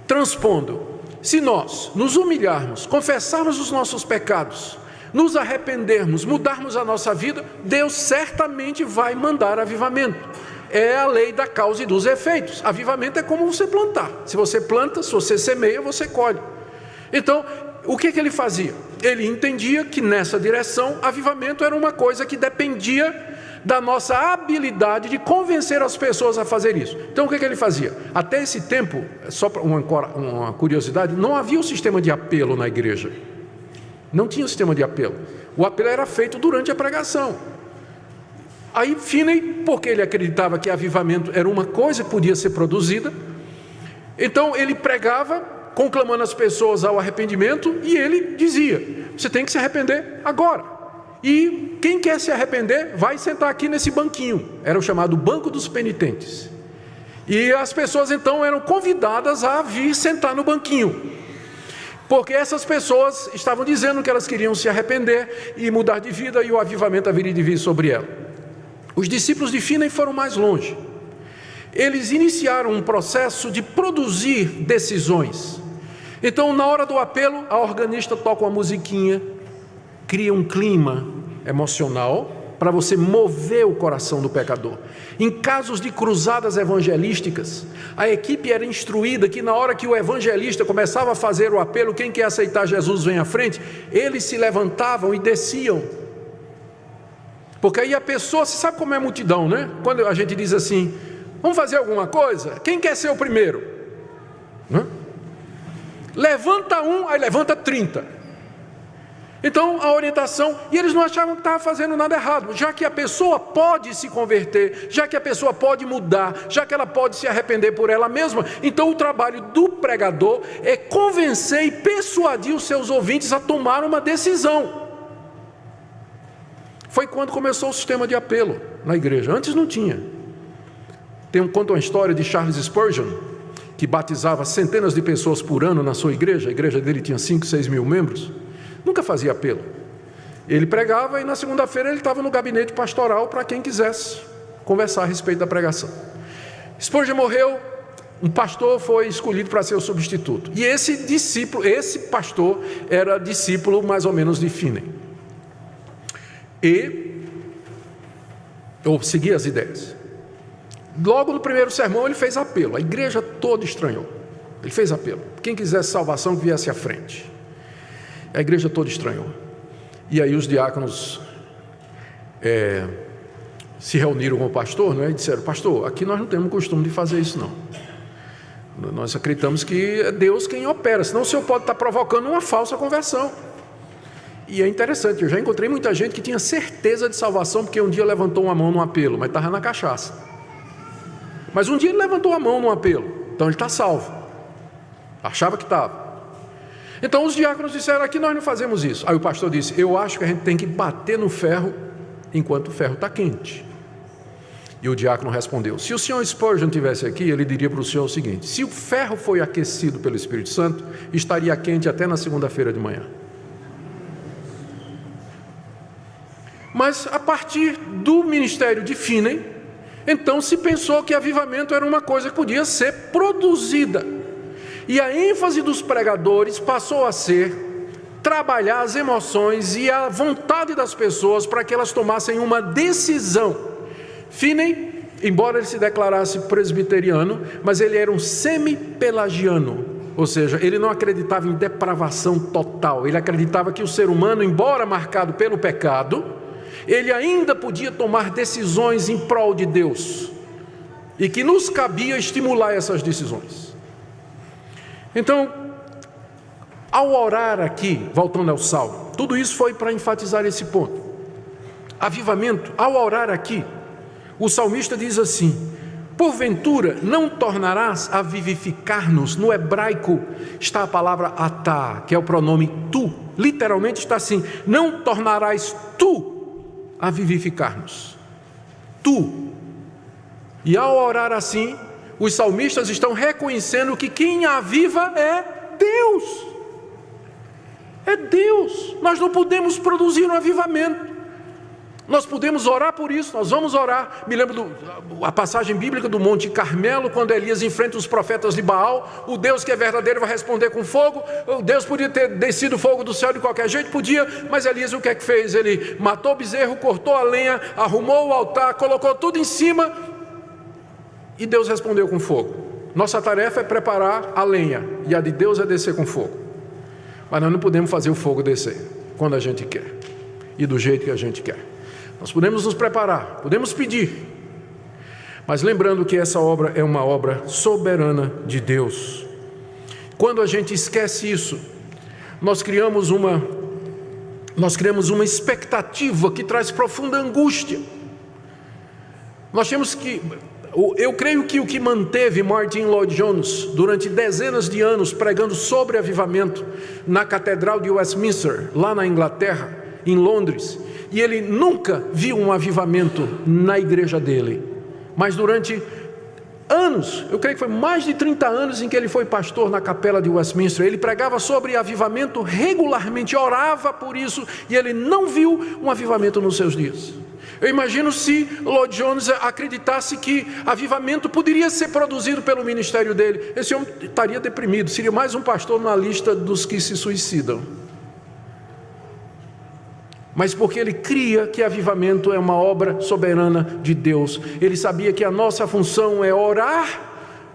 Transpondo, se nós nos humilharmos, confessarmos os nossos pecados, nos arrependermos, mudarmos a nossa vida, Deus certamente vai mandar avivamento. É a lei da causa e dos efeitos. Avivamento é como você plantar. Se você planta, se você semeia, você colhe. Então, o que ele fazia? Ele entendia que nessa direção, avivamento era uma coisa que dependia da nossa habilidade de convencer as pessoas a fazer isso. Então o que ele fazia? Até esse tempo, só para uma curiosidade, não havia o sistema de apelo na igreja. Não tinha o sistema de apelo. O apelo era feito durante a pregação. Aí Finney, porque ele acreditava que avivamento era uma coisa que podia ser produzida, então ele pregava, conclamando as pessoas ao arrependimento, e ele dizia: você tem que se arrepender agora. E quem quer se arrepender, vai sentar aqui nesse banquinho. Era o chamado Banco dos Penitentes. E as pessoas então eram convidadas a vir sentar no banquinho, porque essas pessoas estavam dizendo que elas queriam se arrepender e mudar de vida, e o avivamento haveria de vir sobre ela. Os discípulos de Finney foram mais longe. Eles iniciaram um processo de produzir decisões. Então, na hora do apelo, a organista toca uma musiquinha, cria um clima emocional para você mover o coração do pecador. Em casos de cruzadas evangelísticas, a equipe era instruída que na hora que o evangelista começava a fazer o apelo, quem quer aceitar Jesus vem à frente, eles se levantavam e desciam. Porque aí a pessoa, você sabe como é a multidão, né? Quando a gente diz assim, vamos fazer alguma coisa? Quem quer ser o primeiro? Levanta um, aí levanta 30. Então a orientação, e eles não achavam que estava fazendo nada errado, já que a pessoa pode se converter, já que a pessoa pode mudar, já que ela pode se arrepender por ela mesma, então o trabalho do pregador é convencer e persuadir os seus ouvintes a tomar uma decisão. Foi quando começou o sistema de apelo na igreja, antes não tinha. Conta uma história de Charles Spurgeon, que batizava centenas de pessoas por ano na sua igreja, a igreja dele tinha 5, 6 mil membros, nunca fazia apelo. Ele pregava e na segunda-feira ele estava no gabinete pastoral para quem quisesse conversar a respeito da pregação. Spurgeon morreu, um pastor foi escolhido para ser o substituto. E esse pastor era discípulo mais ou menos de Finney. Eu segui as ideias. Logo no primeiro sermão ele fez apelo, a igreja toda estranhou. Ele fez apelo. Quem quisesse salvação, que viesse à frente. A igreja toda estranhou. E aí os diáconos se reuniram com o pastor, né, e disseram: pastor, aqui nós não temos o costume de fazer isso não. Nós acreditamos que é Deus quem opera, senão o senhor pode estar provocando uma falsa conversão. E é interessante, eu já encontrei muita gente que tinha certeza de salvação porque um dia levantou uma mão num apelo, mas estava na cachaça. Mas um dia ele levantou a mão num apelo, então ele está salvo. Achava que estava. Então os diáconos disseram: aqui nós não fazemos isso. Aí o pastor disse: eu acho que a gente tem que bater no ferro enquanto o ferro está quente. E o diácono respondeu: se o senhor Spurgeon estivesse aqui, ele diria para o senhor o seguinte: se o ferro foi aquecido pelo Espírito Santo, estaria quente até na segunda-feira de manhã. Mas a partir do ministério de Finney, então se pensou que avivamento era uma coisa que podia ser produzida. E a ênfase dos pregadores passou a ser trabalhar as emoções e a vontade das pessoas para que elas tomassem uma decisão. Finney, embora ele se declarasse presbiteriano, mas ele era um semi-pelagiano, ou seja, ele não acreditava em depravação total. Ele acreditava que o ser humano, embora marcado pelo pecado, ele ainda podia tomar decisões em prol de Deus, e que nos cabia estimular essas decisões. Então, ao orar aqui, voltando ao Salmo, tudo isso foi para enfatizar esse ponto. Avivamento, ao orar aqui, o salmista diz assim: porventura não tornarás a vivificar-nos? No hebraico está a palavra atá, que é o pronome tu, literalmente está assim: não tornarás tu a vivificar-nos, tu. E ao orar assim, os salmistas estão reconhecendo que quem aviva é Deus. É Deus. Nós não podemos produzir um avivamento. Nós podemos orar por isso, nós vamos orar. Me lembro a passagem bíblica do Monte Carmelo, quando Elias enfrenta os profetas de Baal. O Deus que é verdadeiro vai responder com fogo. O Deus podia ter descido fogo do céu de qualquer jeito, podia, mas Elias o que é que fez? Ele matou o bezerro, cortou a lenha, arrumou o altar, colocou tudo em cima, e Deus respondeu com fogo. Nossa tarefa é preparar a lenha, e a de Deus é descer com fogo. Mas nós não podemos fazer o fogo descer quando a gente quer e do jeito que a gente quer. Nós podemos nos preparar, podemos pedir, mas lembrando que essa obra é uma obra soberana de Deus. Quando a gente esquece isso, nós criamos uma expectativa que traz profunda angústia. Eu creio que o que manteve Martin Lloyd-Jones durante dezenas de anos pregando sobre avivamento na Catedral de Westminster, lá na Inglaterra, em Londres, e ele nunca viu um avivamento na igreja dele, mas durante anos, eu creio que foi mais de 30 anos em que ele foi pastor na capela de Westminster, ele pregava sobre avivamento regularmente, orava por isso, e ele não viu um avivamento nos seus dias. Eu imagino se Lloyd-Jones acreditasse que avivamento poderia ser produzido pelo ministério dele, esse homem estaria deprimido, seria mais um pastor na lista dos que se suicidam. Mas porque ele cria que avivamento é uma obra soberana de Deus, ele sabia que a nossa função é orar,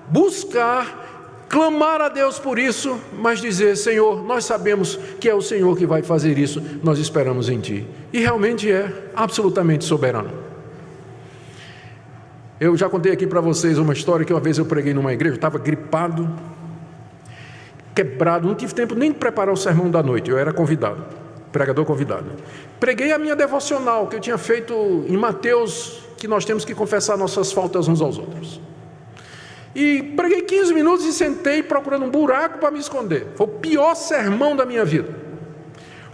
buscar, clamar a Deus por isso, mas dizer: Senhor, nós sabemos que é o Senhor que vai fazer isso, nós esperamos em Ti. E realmente é absolutamente soberano. Eu já contei aqui para vocês uma história que uma vez eu preguei numa igreja, eu estava gripado, quebrado, não tive tempo nem de preparar o sermão da noite, eu era convidado, pregador convidado. Preguei a minha devocional que eu tinha feito em Mateus, que nós temos que confessar nossas faltas uns aos outros. E preguei 15 minutos e sentei procurando um buraco para me esconder. Foi o pior sermão da minha vida.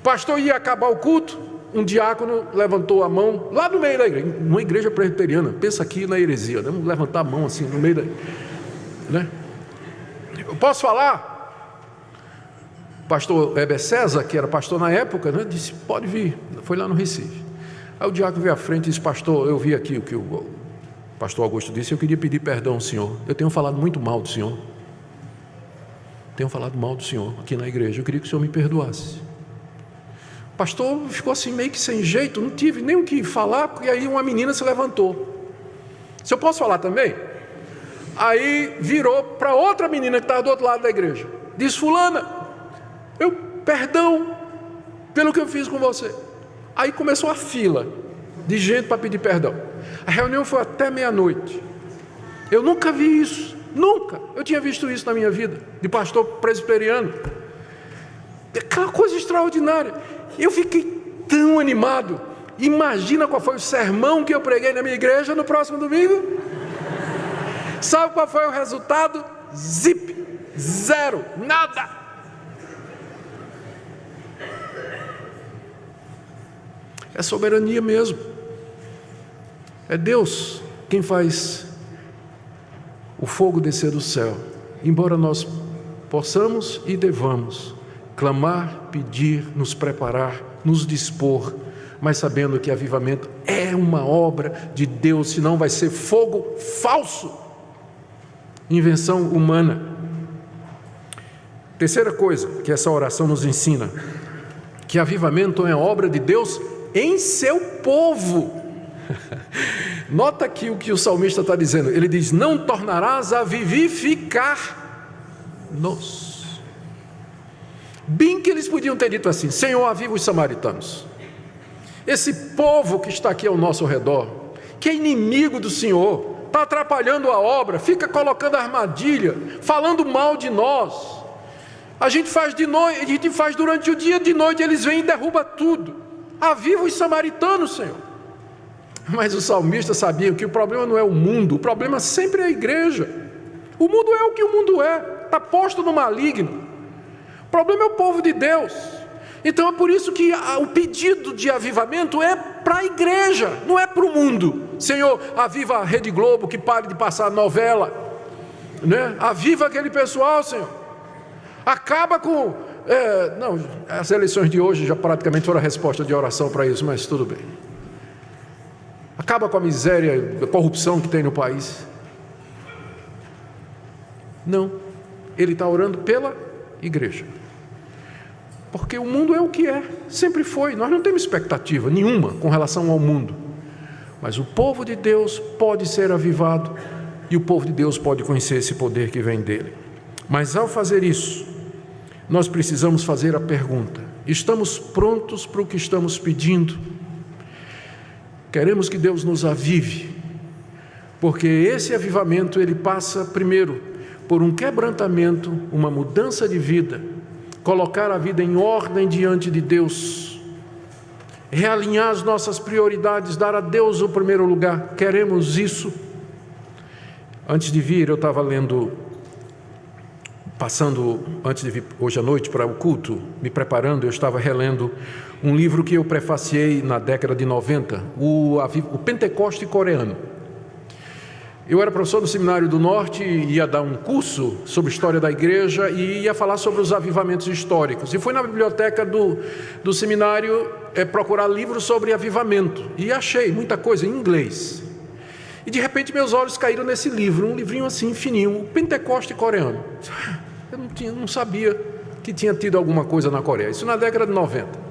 O pastor ia acabar o culto, um diácono levantou a mão lá no meio da igreja, numa igreja presbiteriana, pensa aqui na heresia, né? Vamos levantar a mão assim no meio da, né? Eu posso falar? O pastor Heber César, que era pastor na época, né, disse: pode vir. Foi lá no Recife. Aí o diácono veio à frente e disse: pastor, eu vi aqui o que o pastor Augusto disse, eu queria pedir perdão ao senhor, eu tenho falado muito mal do senhor, tenho falado mal do senhor aqui na igreja, eu queria que o senhor me perdoasse. O pastor ficou assim meio que sem jeito, não tive nem o que falar, porque aí uma menina se levantou: se eu posso falar também? Aí virou para outra menina que estava do outro lado da igreja. Diz: fulana, perdão pelo que eu fiz com você. Aí começou a fila de gente para pedir perdão. A reunião foi até meia-noite. Eu nunca vi isso, nunca. Eu tinha visto isso na minha vida, de pastor presbiteriano. Aquela coisa extraordinária. Eu fiquei tão animado. Imagina qual foi o sermão que eu preguei na minha igreja no próximo domingo. Sabe qual foi o resultado? Zip, zero, nada. É soberania mesmo. É Deus quem faz o fogo descer do céu. Embora nós possamos e devamos clamar, pedir, nos preparar, nos dispor, mas sabendo que avivamento é uma obra de Deus, senão vai ser fogo falso, invenção humana. Terceira coisa que essa oração nos ensina, que avivamento é obra de Deus em seu povo. Nota aqui o que o salmista está dizendo. Ele diz: não tornarás a vivificar-nos. Bem que eles podiam ter dito assim: Senhor, aviva os samaritanos. Esse povo que está aqui ao nosso redor, que é inimigo do Senhor, está atrapalhando a obra, fica colocando armadilha, falando mal de nós. A gente faz de noite, a gente faz durante o dia, de noite eles vêm e derrubam tudo. Aviva os samaritanos, Senhor. Mas o salmista sabia que o problema não é o mundo, o problema sempre é a igreja. O mundo é o que o mundo é, está posto no maligno. O problema é o povo de Deus. Então é por isso que o pedido de avivamento é para a igreja, não é para o mundo. Senhor, aviva a Rede Globo, que pare de passar novela, né? Aviva aquele pessoal, Senhor. Acaba com... não, as eleições de hoje já praticamente foram a resposta de oração para isso, mas tudo bem. Acaba com a miséria, a corrupção que tem no país. Não, ele está orando pela igreja. Porque o mundo é o que é, sempre foi. Nós não temos expectativa nenhuma com relação ao mundo. Mas o povo de Deus pode ser avivado e o povo de Deus pode conhecer esse poder que vem dele. Mas ao fazer isso, nós precisamos fazer a pergunta: estamos prontos para o que estamos pedindo? Queremos que Deus nos avive, porque esse avivamento ele passa primeiro por um quebrantamento, uma mudança de vida, colocar a vida em ordem diante de Deus, realinhar as nossas prioridades, dar a Deus o primeiro lugar. Queremos isso. Antes de vir, eu estava lendo, antes de vir hoje à noite para o culto, me preparando, eu estava relendo um livro que eu prefaciei na década de 90, o Pentecoste coreano. Eu era professor do Seminário do Norte, ia dar um curso sobre história da igreja e ia falar sobre os avivamentos históricos. E fui na biblioteca do seminário procurar livros sobre avivamento. E achei muita coisa em inglês. E de repente meus olhos caíram nesse livro, um livrinho assim fininho, o Pentecoste coreano. Eu não sabia que tinha tido alguma coisa na Coreia. Isso na década de 90.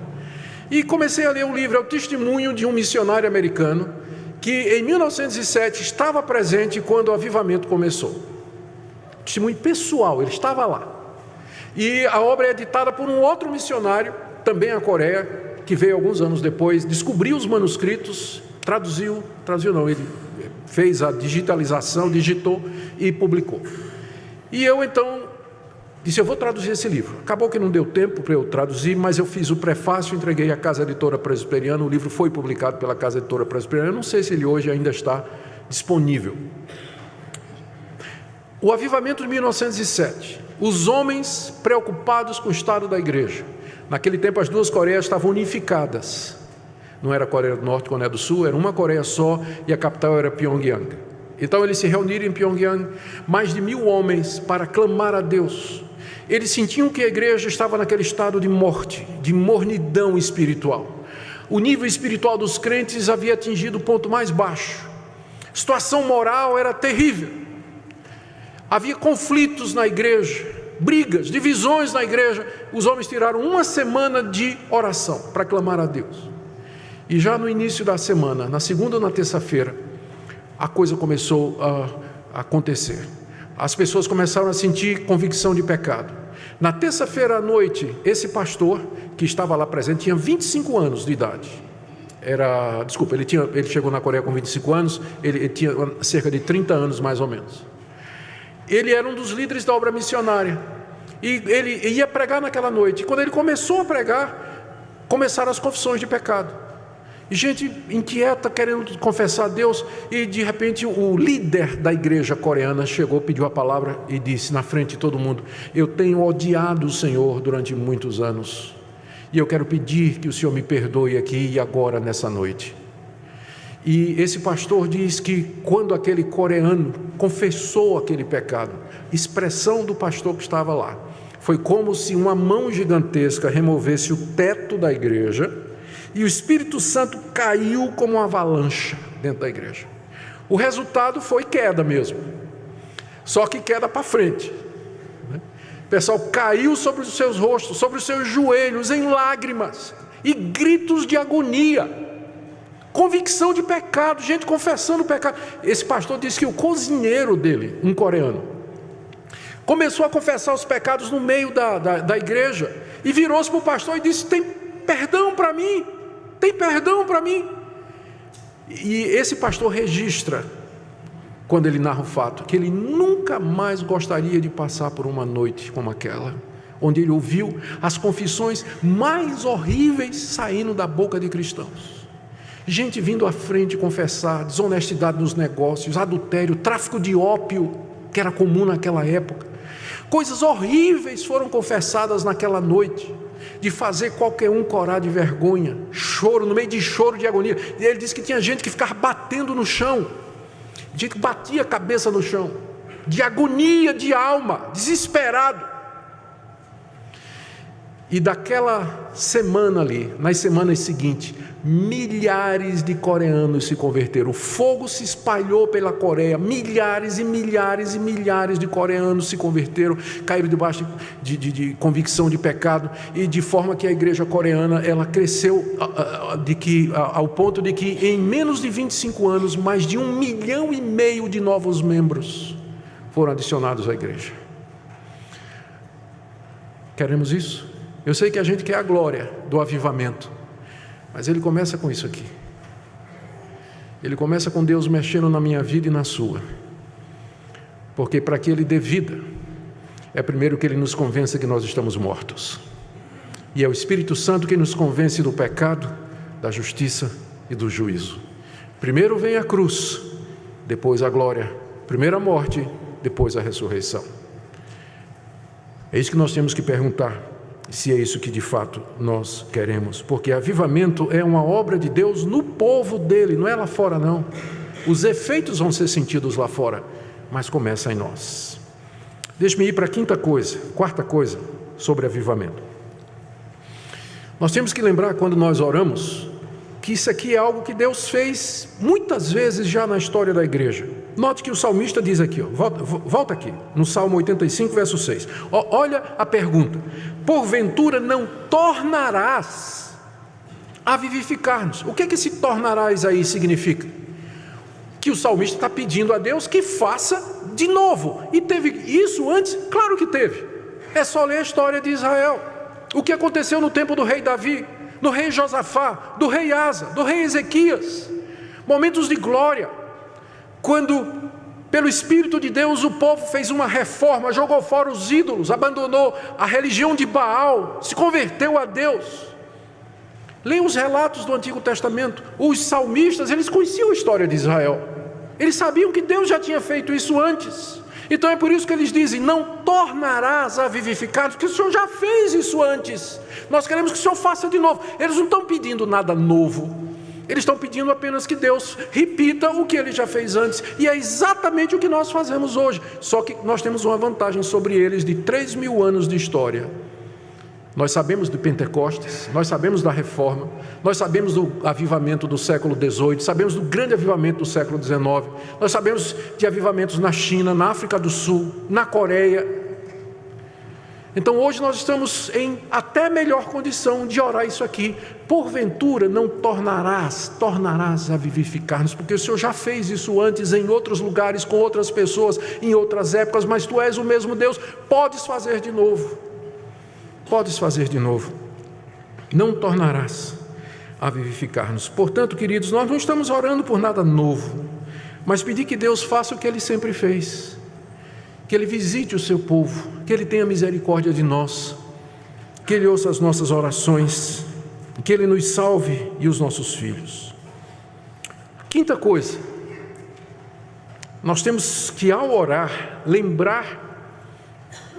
E comecei a ler o livro. É o testemunho de um missionário americano que em 1907 estava presente quando o avivamento começou. Testemunho pessoal, ele estava lá. E a obra é editada por um outro missionário, também a Coreia, que veio alguns anos depois, descobriu os manuscritos, traduziu não, ele fez a digitalização, digitou e publicou. E eu então disse: eu vou traduzir esse livro. Acabou que não deu tempo para eu traduzir, mas eu fiz o prefácio, entreguei à Casa Editora Presbiteriana. O livro foi publicado pela Casa Editora Presbiteriana. Eu não sei se ele hoje ainda está disponível. O avivamento de 1907. Os homens preocupados com o estado da igreja. Naquele tempo as duas Coreias estavam unificadas. Não era a Coreia do Norte e a Coreia do Sul, era uma Coreia só e a capital era Pyongyang. Então eles se reuniram em Pyongyang, mais de 1000 homens, para clamar a Deus. Eles sentiam que a igreja estava naquele estado de morte, de mornidão espiritual. O nível espiritual dos crentes havia atingido o ponto mais baixo. A situação moral era terrível. Havia conflitos na igreja, brigas, divisões na igreja. Os homens tiraram uma semana de oração para clamar a Deus. E já no início da semana, na segunda ou na terça-feira, a coisa começou acontecer. As pessoas começaram a sentir convicção de pecado. Na terça-feira à noite, esse pastor que estava lá presente tinha 25 anos de idade. Ele chegou na Coreia com 25 anos, ele tinha cerca de 30 anos mais ou menos. Ele era um dos líderes da obra missionária. E ele ia pregar naquela noite. E quando ele começou a pregar, começaram as confissões de pecado. E gente inquieta, querendo confessar a Deus. E de repente o líder da igreja coreana chegou, pediu a palavra e disse na frente de todo mundo: eu tenho odiado o Senhor durante muitos anos. E eu quero pedir que o Senhor me perdoe aqui e agora nessa noite. E esse pastor diz que quando aquele coreano confessou aquele pecado, expressão do pastor que estava lá, foi como se uma mão gigantesca removesse o teto da igreja e o Espírito Santo caiu como uma avalanche dentro da igreja. O resultado foi queda mesmo, só que queda para frente. O pessoal caiu sobre os seus rostos, sobre os seus joelhos, em lágrimas e gritos de agonia. Convicção de pecado, gente confessando o pecado. Esse pastor disse que o cozinheiro dele, um coreano, começou a confessar os pecados no meio da igreja e virou-se para o pastor e disse: tem perdão para mim, tem perdão para mim. E esse pastor registra, quando ele narra o fato, que ele nunca mais gostaria de passar por uma noite como aquela, onde ele ouviu as confissões mais horríveis saindo da boca de cristãos. Gente vindo à frente confessar desonestidade nos negócios, adultério, tráfico de ópio, que era comum naquela época. Coisas horríveis foram confessadas naquela noite, de fazer qualquer um corar de vergonha, choro, no meio de choro de agonia. E ele disse que tinha gente que ficava batendo no chão, gente que batia a cabeça no chão, de agonia de alma, desesperado. E daquela semana ali, nas semanas seguintes, milhares de coreanos se converteram. O fogo se espalhou pela Coreia. Milhares e milhares e milhares de coreanos se converteram, caíram debaixo de convicção de pecado, e de forma que a igreja coreana ela cresceu ao ponto de que em menos de 25 anos, mais de 1,5 milhão de novos membros foram adicionados à igreja. Queremos isso? Eu sei que a gente quer a glória do avivamento, mas ele começa com isso aqui. Ele começa com Deus mexendo na minha vida e na sua. Porque para que ele dê vida, é primeiro que ele nos convença que nós estamos mortos. E é o Espírito Santo que nos convence do pecado, da justiça e do juízo. Primeiro vem a cruz, depois a glória. Primeiro a morte, depois a ressurreição. É isso que nós temos que perguntar, se é isso que de fato nós queremos, porque avivamento é uma obra de Deus no povo dele, não é lá fora não. Os efeitos vão ser sentidos lá fora, mas começa em nós. Deixe-me ir para a quarta coisa sobre avivamento. Nós temos que lembrar, quando nós oramos, que isso aqui é algo que Deus fez muitas vezes já na história da igreja. Note que o salmista diz aqui, volta aqui, no Salmo 85, verso 6. Olha a pergunta: porventura não tornarás a vivificar-nos? O que é que esse tornarás aí significa? Que o salmista está pedindo a Deus que faça de novo. E teve isso antes? Claro que teve. É só ler a história de Israel. O que aconteceu no tempo do rei Davi, do rei Josafá, do rei Asa, do rei Ezequias. Momentos de glória, quando pelo Espírito de Deus o povo fez uma reforma, jogou fora os ídolos, abandonou a religião de Baal, se converteu a Deus. Leia os relatos do Antigo Testamento. Os salmistas, eles conheciam a história de Israel, eles sabiam que Deus já tinha feito isso antes. Então é por isso que eles dizem: não tornarás a vivificar, porque o Senhor já fez isso antes, nós queremos que o Senhor faça de novo. Eles não estão pedindo nada novo, eles estão pedindo apenas que Deus repita o que ele já fez antes, e é exatamente o que nós fazemos hoje, só que nós temos uma vantagem sobre eles de 3.000 anos de história. Nós sabemos de Pentecostes, nós sabemos da Reforma, nós sabemos do avivamento do século XVIII, sabemos do grande avivamento do século XIX, nós sabemos de avivamentos na China, na África do Sul, na Coreia. Então hoje nós estamos em até melhor condição de orar isso aqui. Porventura não tornarás a vivificar-nos, porque o Senhor já fez isso antes em outros lugares, com outras pessoas, em outras épocas, mas Tu és o mesmo Deus, podes fazer de novo. Podes fazer de novo. Não tornarás a vivificar-nos. Portanto, queridos, nós não estamos orando por nada novo, mas pedir que Deus faça o que Ele sempre fez. Que Ele visite o seu povo, que Ele tenha misericórdia de nós, que Ele ouça as nossas orações, que Ele nos salve e os nossos filhos. Quinta coisa, nós temos que, ao orar, lembrar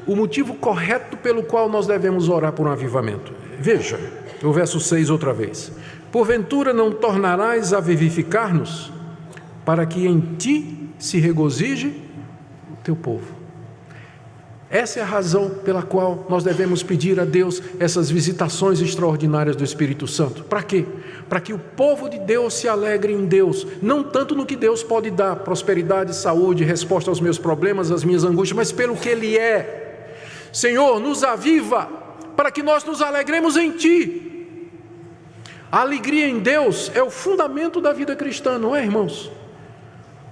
o motivo correto pelo qual nós devemos orar por um avivamento. Veja, o verso 6 outra vez. Porventura não tornarás a vivificar-nos, para que em ti se regozije o teu povo. Essa é a razão pela qual nós devemos pedir a Deus essas visitações extraordinárias do Espírito Santo. Para quê? Para que o povo de Deus se alegre em Deus, não tanto no que Deus pode dar, prosperidade, saúde, resposta aos meus problemas, às minhas angústias, mas pelo que Ele é. Senhor, nos aviva, para que nós nos alegremos em Ti. A alegria em Deus é o fundamento da vida cristã, não é, irmãos?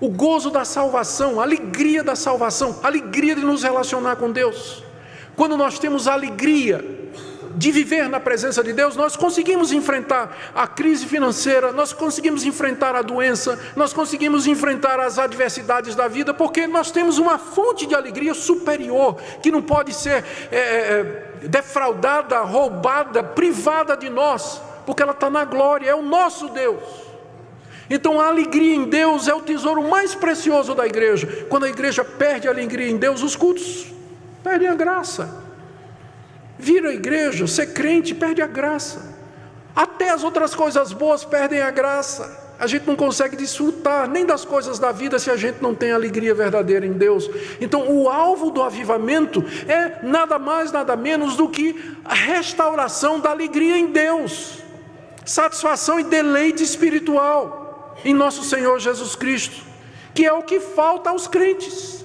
O gozo da salvação, a alegria da salvação, a alegria de nos relacionar com Deus. Quando nós temos a alegria de viver na presença de Deus, nós conseguimos enfrentar a crise financeira, nós conseguimos enfrentar a doença, nós conseguimos enfrentar as adversidades da vida, porque nós temos uma fonte de alegria superior, que não pode ser defraudada, roubada, privada de nós, porque ela está na glória, é o nosso Deus. Então a alegria em Deus é o tesouro mais precioso da igreja. Quando a igreja perde a alegria em Deus, os cultos perdem a graça. Vir à igreja, ser crente, perde a graça. Até as outras coisas boas perdem a graça. A gente não consegue desfrutar nem das coisas da vida se a gente não tem alegria verdadeira em Deus. Então o alvo do avivamento é nada mais, nada menos do que a restauração da alegria em Deus. Satisfação e deleite espiritual em nosso Senhor Jesus Cristo, que é o que falta aos crentes.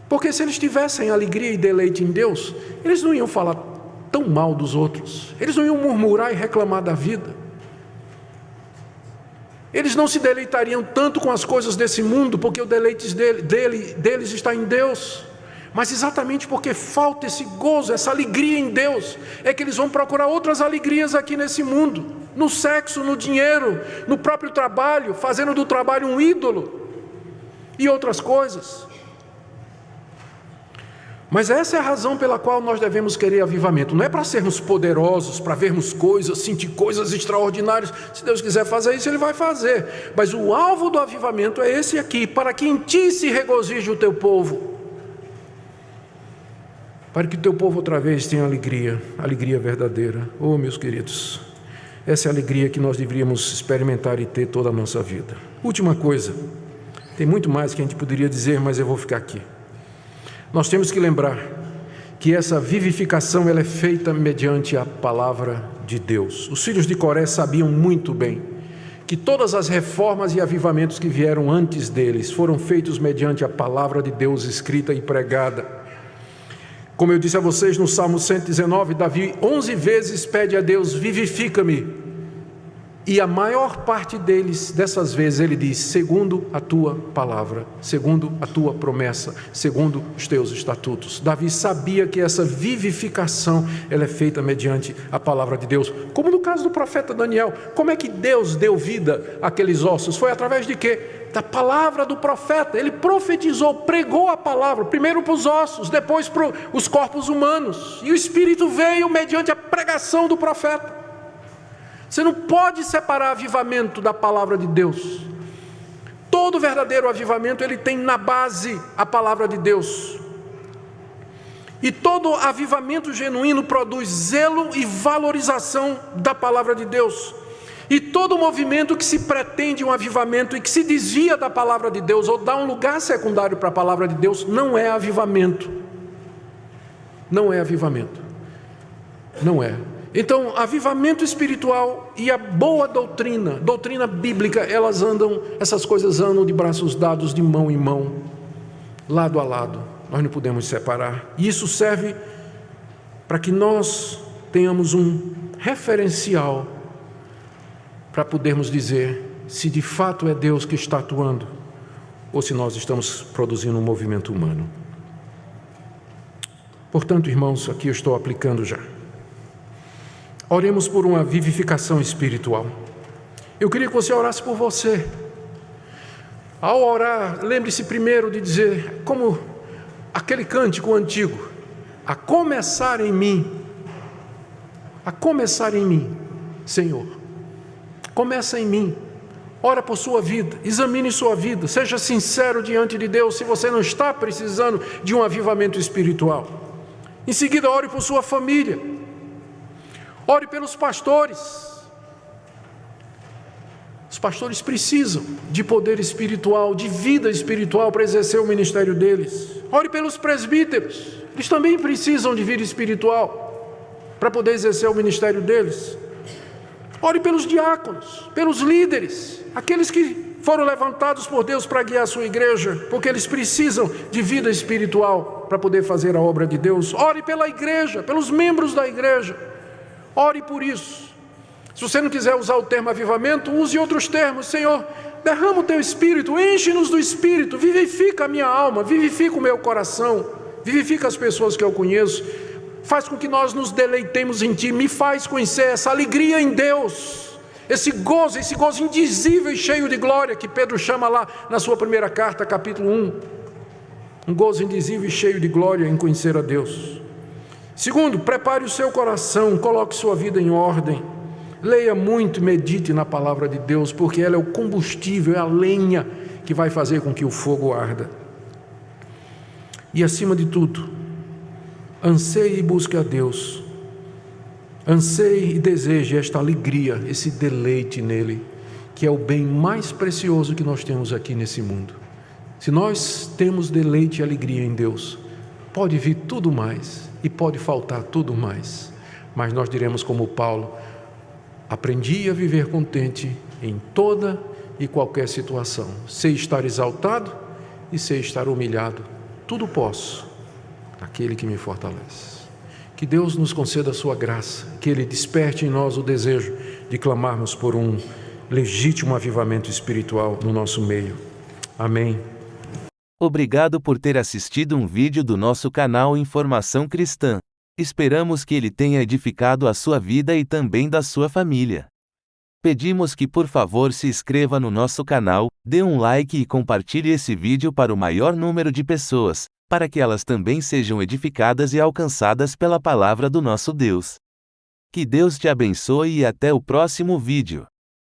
Porque se eles tivessem alegria e deleite em Deus, eles não iam falar tão mal dos outros, eles não iam murmurar e reclamar da vida, eles não se deleitariam tanto com as coisas desse mundo, porque o deleite deles está em Deus. Mas exatamente porque falta esse gozo, essa alegria em Deus, é que eles vão procurar outras alegrias aqui nesse mundo, no sexo, no dinheiro, no próprio trabalho, fazendo do trabalho um ídolo e outras coisas. Mas essa é a razão pela qual nós devemos querer avivamento. Não é para sermos poderosos, para vermos coisas, sentir coisas extraordinárias. Se Deus quiser fazer isso, Ele vai fazer. Mas o alvo do avivamento é esse aqui: para que em ti se regozije o teu povo. Para que o teu povo outra vez tenha alegria verdadeira. Oh, meus queridos, essa é a alegria que nós deveríamos experimentar e ter toda a nossa vida. Última coisa, tem muito mais que a gente poderia dizer, mas eu vou ficar aqui. Nós temos que lembrar que essa vivificação ela é feita mediante a palavra de Deus. Os filhos de Coré sabiam muito bem que todas as reformas e avivamentos que vieram antes deles foram feitos mediante a palavra de Deus escrita e pregada. Como eu disse a vocês no Salmo 119, Davi 11 vezes pede a Deus: vivifica-me. E a maior parte dessas vezes ele diz: segundo a tua palavra, segundo a tua promessa, segundo os teus estatutos. Davi sabia que essa vivificação ela é feita mediante a palavra de Deus. Como no caso do profeta Daniel, como é que Deus deu vida àqueles ossos? Foi através de quê? Da palavra do profeta. Ele profetizou, pregou a palavra, primeiro para os ossos, depois para os corpos humanos, e o Espírito veio mediante a pregação do profeta. Você não pode separar avivamento da palavra de Deus. Todo verdadeiro avivamento ele tem na base a palavra de Deus. E todo avivamento genuíno produz zelo e valorização da palavra de Deus. E todo movimento que se pretende um avivamento e que se desvia da palavra de Deus ou dá um lugar secundário para a palavra de Deus, não é avivamento. Não é avivamento. Não é. Então, avivamento espiritual e a boa doutrina bíblica, essas coisas andam de braços dados, de mão em mão, lado a lado. Nós não podemos separar. E isso serve para que nós tenhamos um referencial para podermos dizer se de fato é Deus que está atuando ou se nós estamos produzindo um movimento humano. Portanto, irmãos, aqui eu estou aplicando já. Oremos por uma vivificação espiritual. Eu queria que você orasse por você. Ao orar, lembre-se primeiro de dizer, como aquele cântico antigo, a começar em mim, Senhor. Começa em mim. Ora por sua vida, examine sua vida, seja sincero diante de Deus se você não está precisando de um avivamento espiritual. Em seguida, ore por sua família. Ore pelos pastores. Os pastores precisam de poder espiritual, de vida espiritual para exercer o ministério deles. Ore pelos presbíteros. Eles também precisam de vida espiritual para poder exercer o ministério deles. Ore pelos diáconos, pelos líderes, aqueles que foram levantados por Deus para guiar a sua igreja, porque eles precisam de vida espiritual para poder fazer a obra de Deus. Ore pela igreja, pelos membros da igreja. Ore por isso. Se você não quiser usar o termo avivamento, use outros termos. Senhor, derrama o teu Espírito, enche-nos do Espírito, vivifica a minha alma, vivifica o meu coração, vivifica as pessoas que eu conheço, faz com que nós nos deleitemos em Ti, me faz conhecer essa alegria em Deus, esse gozo indizível e cheio de glória, que Pedro chama lá na sua primeira carta, capítulo 1, um gozo indizível e cheio de glória em conhecer a Deus. Segundo, prepare o seu coração, coloque sua vida em ordem, leia muito e medite na palavra de Deus, porque ela é o combustível, é a lenha que vai fazer com que o fogo arda. E acima de tudo, anseie e busque a Deus, anseie e deseje esta alegria, esse deleite nele, que é o bem mais precioso que nós temos aqui nesse mundo. Se nós temos deleite e alegria em Deus, pode vir tudo mais e pode faltar tudo mais, mas nós diremos como Paulo: aprendi a viver contente em toda e qualquer situação, sei estar exaltado e sei estar humilhado, tudo posso naquele que me fortalece. Que Deus nos conceda a sua graça, que Ele desperte em nós o desejo de clamarmos por um legítimo avivamento espiritual no nosso meio. Amém. Obrigado por ter assistido um vídeo do nosso canal Informação Cristã. Esperamos que ele tenha edificado a sua vida e também da sua família. Pedimos que por favor se inscreva no nosso canal, dê um like e compartilhe esse vídeo para o maior número de pessoas, para que elas também sejam edificadas e alcançadas pela palavra do nosso Deus. Que Deus te abençoe e até o próximo vídeo.